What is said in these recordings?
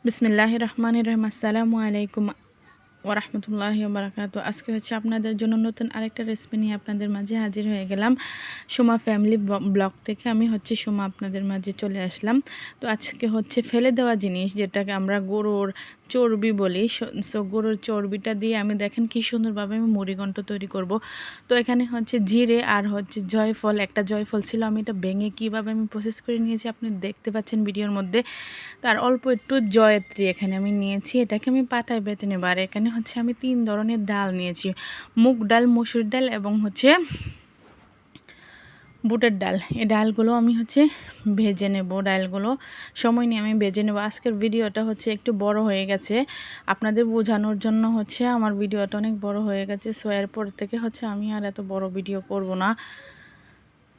বিসমিল্লাহির রহমানির রহিম। আসসালামু আলাইকুম ওরহমতুল্লাহি ওবারাকাতু। আজকে হচ্ছে আপনাদের জন্য নতুন আরেকটা রেসিপি নিয়ে আপনাদের মাঝে হাজির হয়ে গেলাম। সুমা ফ্যামিলি ব্লগ থেকে আমি হচ্ছে সুমা আপনাদের মাঝে চলে আসলাম। তো আজকে হচ্ছে ফেলে দেওয়া জিনিস, যেটাকে আমরা গরুর চর্বি বলি। সো গরুর চর্বিটা দিয়ে আমি দেখেন কি সুন্দরভাবে আমি মুড়িঘণ্ট তৈরি করব। তো এখানে হচ্ছে জিরে আর হচ্ছে জয়ফল, একটা জয়ফল ছিল, আমি এটা ভেঙে কীভাবে আমি প্রসেস করে নিয়েছি আপনি দেখতে পাচ্ছেন ভিডিওর মধ্যে। তার অল্প একটু জয়ত্রী এখানে আমি নিয়েছি, এটাকে আমি পাটায় বেটে নেব। আর এখানে হচ্ছে আমি 3 ধরনের ডাল নিয়েছি, মুগ ডাল, মসুর ডাল এবং হচ্ছে বুটের ডাল। এই ডালগুলো আমি হচ্ছে ভেজে নেব, ডালগুলো সময় নিয়ে আমি ভেজে নেব। আজকের ভিডিওটা হচ্ছে একটু বড় হয়ে গেছে, আপনাদের বোঝানোর জন্য হচ্ছে আমার ভিডিওটা অনেক বড় হয়ে গেছে। সো এরপর থেকে হচ্ছে আমি আর এত বড় ভিডিও করব না।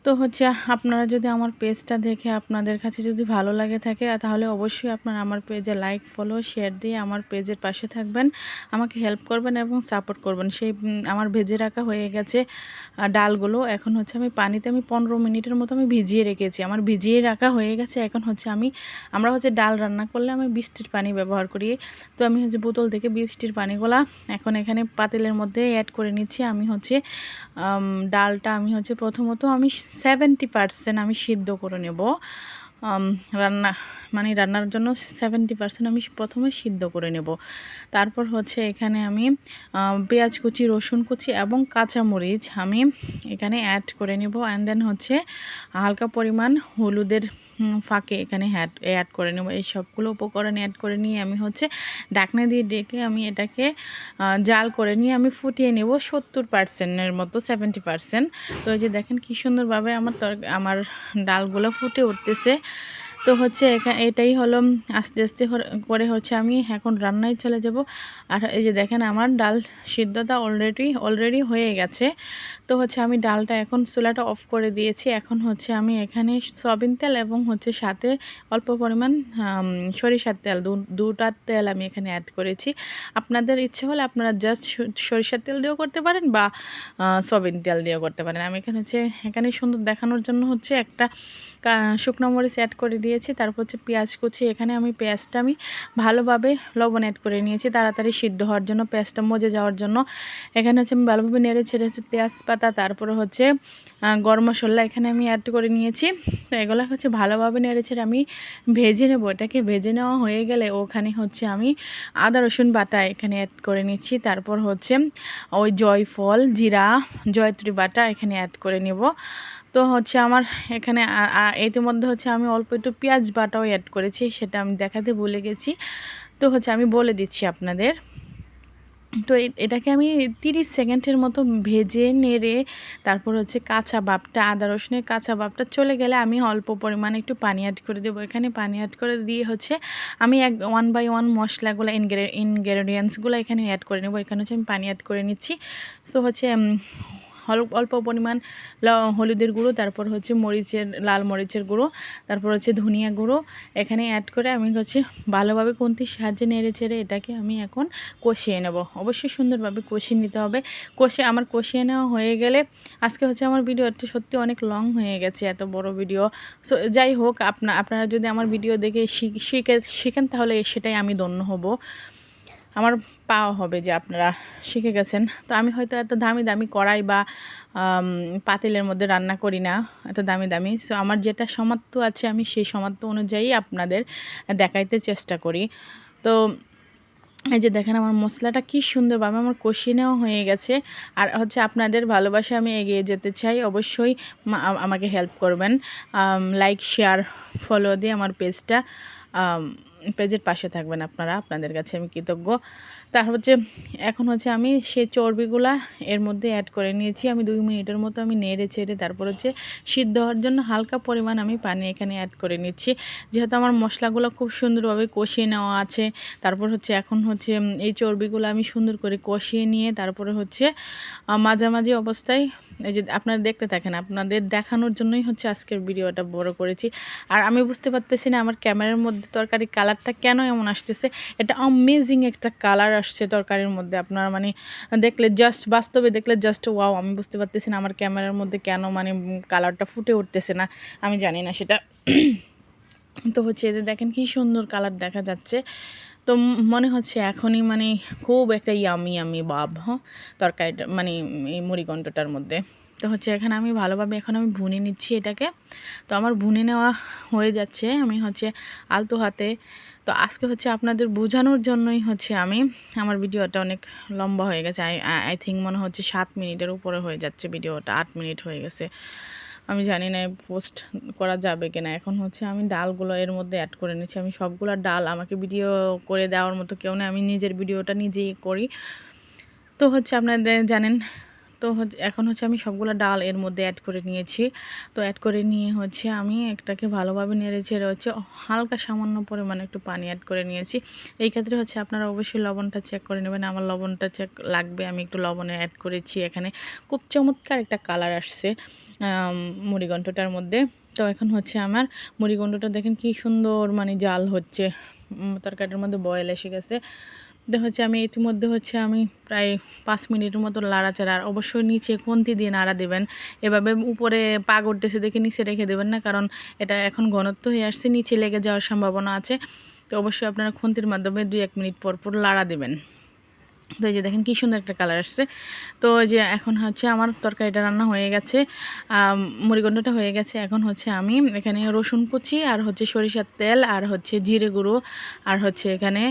তো হচ্ছে আপনারা যদি আমার পেজটা দেখে আপনাদের কাছে যদি ভালো লাগে থাকে, তাহলে অবশ্যই আপনারা আমার পেজে লাইক, ফলো, শেয়ার দিয়ে আমার পেজের পাশে থাকবেন, আমাকে হেল্প করবেন এবং সাপোর্ট করবেন। সেই আমার ভেজে রাখা হয়ে গেছে ডালগুলো। এখন হচ্ছে আমি পানিতে 15 মিনিটের মতো আমি ভিজিয়ে রেখেছি, আমার ভিজিয়ে রাখা হয়ে গেছে। এখন হচ্ছে আমরা হচ্ছে ডাল রান্না করলে আমি বৃষ্টির পানি ব্যবহার করি। তো আমি হচ্ছে বোতল থেকে বৃষ্টির পানিগুলা এখন এখানে পাতিলের মধ্যে অ্যাড করে নিচ্ছি। আমি হচ্ছে ডালটা আমি হচ্ছে প্রথমত আমি 70% আমি সিদ্ধ করে নেব। রান্নার জন্য 70% আমি প্রথমে সিদ্ধ করে নেব। তারপর হচ্ছে এখানে আমি পেঁয়াজ কুচি, রসুন কুচি এবং কাঁচামরিচ আমি এখানে অ্যাড করে নেব। অ্যান্ড দেন হচ্ছে হালকা পরিমাণ হলুদের ফাঁকে এখানে অ্যাড করে নেব। এই সবগুলো উপকরণ অ্যাড করে নিয়ে আমি হচ্ছে ঢাকনা দিয়ে ডেকে আমি এটাকে জাল করে নিয়ে আমি ফুটিয়ে নেব 70%-এর মতো, 70%। তো এই যে দেখেন কি সুন্দরভাবে আমার ডালগুলো ফুটে উঠতেছে। তো হচ্ছে এটাই হলো আস্তে আস্তে করে হচ্ছে আমি এখন রান্নায় চলে যাব। আর এই যে দেখেন আমার ডাল সিদ্ধতা অলরেডি হয়ে গেছে। তো হচ্ছে আমি ডালটা এখন চুলাটা অফ করে দিয়েছি। এখন হচ্ছে আমি এখানে সয়াবিন তেল এবং হচ্ছে সাথে অল্প পরিমাণ সরিষার তেল, দুটা তেল আমি এখানে অ্যাড করেছি। আপনাদের ইচ্ছে হলে আপনারা জাস্ট সরিষার তেল দিয়েও করতে পারেন বা সয়াবিন তেল দিয়েও করতে পারেন। আমি এখানে সুন্দর দেখানোর জন্য হচ্ছে একটা শুকনো মরিচ অ্যাড করে দিয়েছি। তারপর হচ্ছে পেঁয়াজ কুচি, এখানে আমি পেঁয়াজটা ভালোভাবে লবণ অ্যাড করে নিয়েছি তাড়াতাড়ি সিদ্ধ হওয়ার জন্য, পেঁয়াজটা মজে যাওয়ার জন্য। এখানে হচ্ছে আমি ভালোভাবে নেড়ে ছেড়ে হচ্ছে তেজপাতা, তারপরে হচ্ছে গরম মশলা এখানে আমি অ্যাড করে নিয়েছি। তো এগুলো হচ্ছে ভালোভাবে নেড়ে ছেড়ে আমি ভেজে নেব। এটাকে ভেজে নেওয়া হয়ে গেলে ওখানে হচ্ছে আমি আদা রসুন বাটা এখানে অ্যাড করে নিচ্ছি। তারপর হচ্ছে ওই জয়ফল, জিরা, জয়ত্রী বাটা এখানে অ্যাড করে নেব। তো হচ্ছে আমার এখানে ইতিমধ্যে হচ্ছে আমি অল্প একটু পেঁয়াজ বাটাও অ্যাড করেছি, সেটা আমি দেখাতে ভুলে গেছি। তো হচ্ছে আমি বলে দিচ্ছি আপনাদের। তো এটাকে আমি 30 সেকেন্ডের মতো ভেজে নেড়ে তারপর হচ্ছে আদা রসুনের কাঁচা ভাবটা চলে গেলে আমি অল্প পরিমাণে একটু পানি অ্যাড করে দেবো। এখানে পানি অ্যাড করে দিয়ে হচ্ছে আমি 1 বাই 1 মশলাগুলো, ইনগ্রেডিয়েন্টসগুলো এখানে অ্যাড করে নেবো। এখানে হচ্ছে আমি পানি অ্যাড করে নিচ্ছি। তো হচ্ছে অল্প পরিমাণ হলুদের গুঁড়ো, তারপর হচ্ছে লাল মরিচের গুঁড়ো, তারপর হচ্ছে ধনিয়া গুঁড়ো এখানে অ্যাড করে আমি হচ্ছে ভালোভাবে খুন্তির সাহায্যে নেড়ে চেড়ে এটাকে আমি এখন কষিয়ে নেব। অবশ্যই সুন্দরভাবে কষিয়ে নিতে হবে। কষিয়ে নেওয়া হয়ে গেলে, আজকে হচ্ছে আমার ভিডিওটা সত্যি অনেক লং হয়ে গেছে, এত বড় ভিডিও। সো যাই হোক, আপনারা যদি আমার ভিডিও দেখে শিখেন তাহলে সেটাই আমি ধন্য হব, আমার পাওয়া হবে যে আপনারা শিখে গেছেন। তো আমি হয়তো এত দামি দামি কড়াই বা পাতিলের মধ্যে রান্না করি না, এত দামি দামি। সো আমার যেটা সামর্থ্য আছে আমি সেই সামর্থ্য অনুযায়ী আপনাদের দেখাইতে চেষ্টা করি। তো এই যে দেখেন আমার মশলাটা কি সুন্দরভাবে আমার কষিয়ে নেওয়া হয়ে গেছে। আর হচ্ছে আপনাদের ভালোবাসা আমি এগিয়ে যেতে চাই, অবশ্যই আমাকে হেল্প করবেন। লাইক, শেয়ার, ফলো দিয়ে আমার পেজের পাশে থাকবেন আপনারা, আপনাদের কাছে আমি কৃতজ্ঞ। এখন হচ্ছে আমি সেই চর্বিগুলা এর মধ্যে অ্যাড করে নিয়েছি। আমি 2 মিনিটের মতো আমি নেড়ে ছেড়ে তারপর হচ্ছে সিদ্ধ হওয়ার জন্য হালকা পরিমাণ আমি পানি এখানে অ্যাড করে নিচ্ছি। যেহেতু আমার মশলাগুলো খুব সুন্দরভাবে কষিয়ে নেওয়া আছে, তারপর হচ্ছে এখন হচ্ছে এই চর্বিগুলো আমি সুন্দর করে কষিয়ে নিয়ে তারপরে হচ্ছে মাঝামাঝি অবস্থায়, এই যে আপনারা দেখতে থাকেন, আপনাদের দেখানোর জন্যই হচ্ছে আজকের ভিডিওটা বড় করেছি। আর আমি বুঝতে পারতেছি না আমার ক্যামেরার মধ্যে তরকারি কালারটা কেন এমন আসতেছে। এটা অ্যামেজিং একটা কালার আসছে তরকারির মধ্যে, আপনারা বাস্তবে দেখলে জাস্ট ওয়াও। আমি বুঝতে পারতেছি না আমার ক্যামেরার মধ্যে কেন কালারটা ফুটে উঠতেছে না, আমি জানি না সেটা। তো হচ্ছে এতে দেখেন কি সুন্দর কালার দেখা যাচ্ছে। তো মনে হচ্ছে এখনই মানে খুব একটা ইয়ামি ইয়ামি ভাব, হ্যাঁ, তরকারিটা মানে এই মুড়িঘণ্টটার মধ্যে। তো হচ্ছে এখানে আমি ভালোভাবে এখন আমি ভুনে নিচ্ছি এটাকে। তো আমার ভুনে নেওয়া হয়ে যাচ্ছে, আমি হচ্ছে আলতো হাতে। তো আজকে হচ্ছে আপনাদের বোঝানোর জন্যই হচ্ছে আমি আমার ভিডিওটা অনেক লম্বা হয়ে গেছে। আই থিঙ্ক মনে হচ্ছে 7 মিনিটের উপরে হয়ে যাচ্ছে ভিডিওটা, 8 মিনিট হয়ে গেছে। আমি জানি না পোস্ট করা যাবে কিনা। এখন হচ্ছে আমি ডালগুলো এর মধ্যে অ্যাড করে নিচ্ছি। আমি সবগুলো ডাল, আমাকে ভিডিও করে দেওয়ার মতো কেউ নেই, আমি নিজের ভিডিওটা নিজেই করি। তো হচ্ছে আপনাদের জানেন, তো এখন হচ্ছে আমি সবগুলো ডাল এর মধ্যে অ্যাড করে নিয়েছি। তো অ্যাড করে নিয়ে হচ্ছে আমি একটাকে ভালোভাবে নেড়ে ছেড়ে হচ্ছে হালকা সামান্য পরিমাণে একটু পানি অ্যাড করে নিয়েছি। এই ক্ষেত্রে হচ্ছে আপনারা অবশ্যই লবণটা চেক করে নেবেন। আমার লবণটা চেক লাগবে, আমি একটু লবণে অ্যাড করেছি। এখানে খুব চমৎকার একটা কালার আসছে মুড়িঘণ্টটার মধ্যে। তো এখন হচ্ছে আমার মুড়িঘণ্টটা দেখেন কি সুন্দর মানে জাল হচ্ছে, তরকারির মধ্যে বয়েল এসে গেছে। তো হচ্ছে আমি ইতিমধ্যে হচ্ছে আমি প্রায় 5 মিনিটের মতো লাড়াচাড়া, আর অবশ্যই নিচে খুন্তি দিয়ে নাড়া দেবেন। এভাবে উপরে পা করতেছে দেখে নিচে রেখে দেবেন না, কারণ এটা এখন ঘনত্ব হয়ে আসছে, নিচে লেগে যাওয়ার সম্ভাবনা আছে। তো অবশ্যই আপনারা খুন্তির মাধ্যমে 2-1 মিনিট পর পর লাড়া দেবেন। তো এই যে দেখেন কী সুন্দর একটা কালার আসছে। তো যে এখন হচ্ছে আমার তরকারিটা রান্না হয়ে গেছে, মুড়িঘণ্টটা হয়ে গেছে। এখন হচ্ছে আমি এখানে রসুন কুচি আর হচ্ছে সরিষার তেল আর হচ্ছে জিরে গুঁড়ো আর হচ্ছে এখানে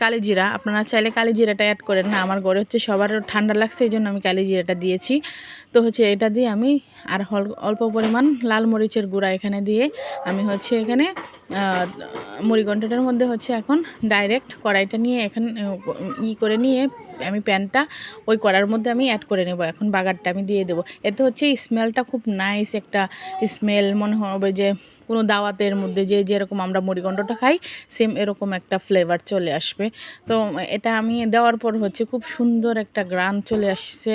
কালি জিরা, আপনারা চাইলে কালি জিরাটা অ্যাড করেন না, আমার ঘরে হচ্ছে সবার ঠান্ডা লাগছে এই জন্য আমি কালি জিরাটা দিয়েছি। তো হচ্ছে এটা দিয়ে আমি আর অল্প পরিমাণ লাল মরিচের গুঁড়া এখানে দিয়ে আমি হচ্ছে এখানে মুড়িঘণ্টটার মধ্যে হচ্ছে এখন ডাইরেক্ট কড়াইটা নিয়ে এখানে করে নিয়ে আমি প্যানটা ওই কড়ার মধ্যে আমি অ্যাড করে নেব। এখন বাগারটা আমি দিয়ে দেবো। এতে হচ্ছে স্মেলটা খুব নাইস একটা স্মেল, মনে হবে যে কোনো দাওয়াতের মধ্যে যেরকম আমরা মুড়িঘণ্টটা খাই সেম এরকম একটা ফ্লেভার চলে আসবে। তো এটা আমি দেওয়ার পর হচ্ছে খুব সুন্দর একটা গ্রান চলে আসছে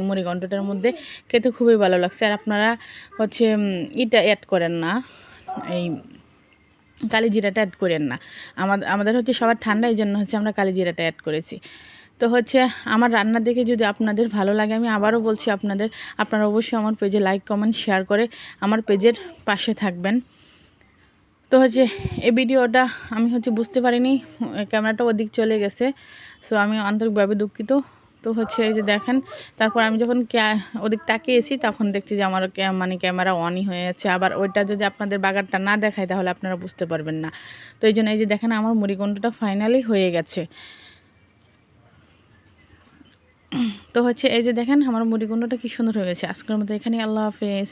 মুড়িঘণ্টটার মধ্যে, খেতে খুবই ভালো লাগছে। আর আপনারা হচ্ছে এটা অ্যাড করেন না, এই কালি জিরাটা অ্যাড করেন না। আমাদের হচ্ছে সবার ঠান্ডা, এই জন্য হচ্ছে আমরা কালি জিরাটা অ্যাড করেছি। তো হচ্ছে আমার রান্না দেখে যদি আপনাদের ভালো লাগে, আমি আবারও বলছি আপনারা অবশ্যই আমার পেজে লাইক কমেন্ট শেয়ার করে আমার পেজের পাশে থাকবেন। তো হচ্ছে এই ভিডিওটা আমি হচ্ছে বুঝতে পারিনি, ক্যামেরাটা ওদিক চলে গেছে, সো আমি আন্তরিকভাবে দুঃখিত। তো হচ্ছে এই যে দেখেন, তারপর আমি যখন ওদিক তাকিয়েছি তখন দেখছি যে আমার মানে ক্যামেরা অনই হয়ে আছে। আবার ওইটা যদি আপনাদের বাগারটা না দেখায় তাহলে আপনারা বুঝতে পারবেন না। তো এই জন্য এই যে দেখেন আমার মুড়িঘণ্টটা ফাইনালি হয়ে গেছে। তো হচ্ছে এই যে দেখেন আমার মুড়িঘণ্টটা কি সুন্দর হয়ে গেছে। আজকের মতো এখানেই, আল্লাহ হাফেজ।